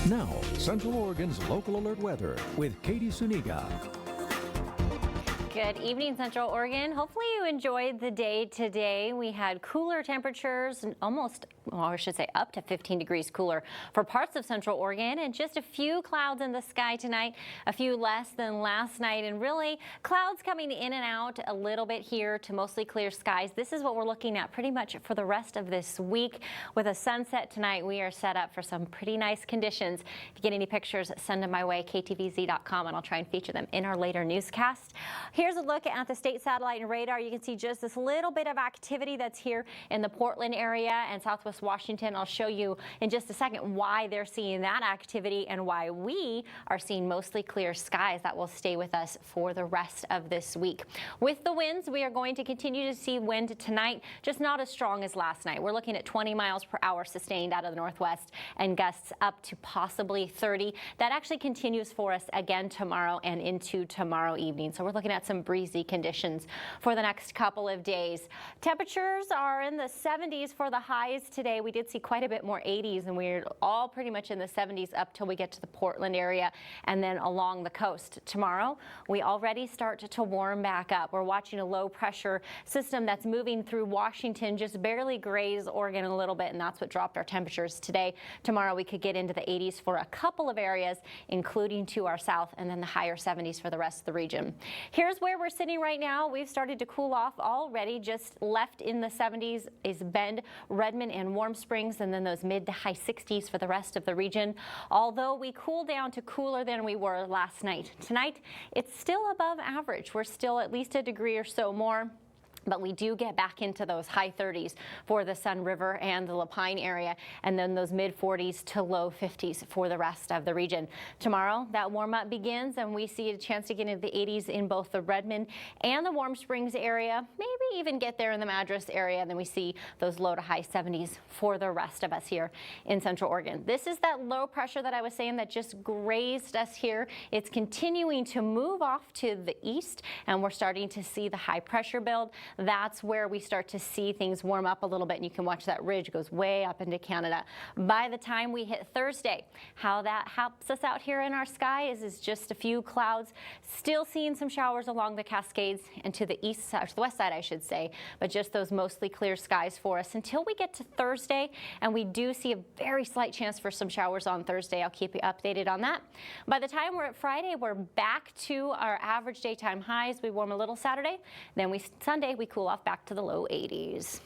Now, Central Oregon's local alert weather with Katie Suniga. Good evening, Central Oregon. Hopefully you enjoyed the day today. We had cooler temperatures and almost, well, I should say up to 15 degrees cooler for parts of Central Oregon, and just a few clouds in the sky tonight, a few less than last night, and really clouds coming in and out a little bit here to mostly clear skies. This is what we're looking at pretty much for the rest of this week. With a sunset tonight, we are set up for some pretty nice conditions. If you get any pictures, send them my way, ktvz.com, and I'll try and feature them in our later newscast. Here's a look at the state satellite and radar. You can see just this little bit of activity that's here in the Portland area and southwest Washington. I'll show you in just a second why they're seeing that activity and why we are seeing mostly clear skies that will stay with us for the rest of this week. With the winds, we are going to continue to see wind tonight, just not as strong as last night. We're looking at 20 miles per hour sustained out of the northwest and gusts up to possibly 30. That actually continues for us again tomorrow and into tomorrow evening. So we're looking at some breezy conditions for the next couple of days. Temperatures are in the 70s for the highs today. We did see quite a bit more 80s, and we're all pretty much in the 70s up till we get to the Portland area and then along the coast. Tomorrow, we already start to warm back up. We're watching a low pressure system that's moving through Washington, just barely graze Oregon a little bit, and that's what dropped our temperatures today. Tomorrow, we could get into the 80s for a couple of areas, including to our south, and then the higher 70s for the rest of the region. Here's where we're sitting right now. We've started to cool off already. Just left in the 70s is Bend, Redmond, and Warm Springs, and then those mid to high 60s for the rest of the region. Although we cooled down to cooler than we were last night. Tonight, it's still above average. We're still at least a degree or so more. But we do get back into those high 30s for the Sun River and the Lapine area, and then those mid 40s to low 50s for the rest of the region. Tomorrow, that warm up begins, and we see a chance to get into the 80s in both the Redmond and the Warm Springs area, maybe even get there in the Madras area, and then we see those low to high 70s for the rest of us here in Central Oregon. This is that low pressure that I was saying that just grazed us here. It's continuing to move off to the east, and we're starting to see the high pressure build. That's where we start to see things warm up a little bit, and you can watch that ridge goes way up into Canada. By the time we hit Thursday, how that helps us out here in our sky is just a few clouds, still seeing some showers along the Cascades and to the east side, to the west side, I should say, but just those mostly clear skies for us until we get to Thursday, and we do see a very slight chance for some showers on Thursday. I'll keep you updated on that. By the time we're at Friday, we're back to our average daytime highs. We warm a little Saturday, then Sunday we cool off back to the low 80s.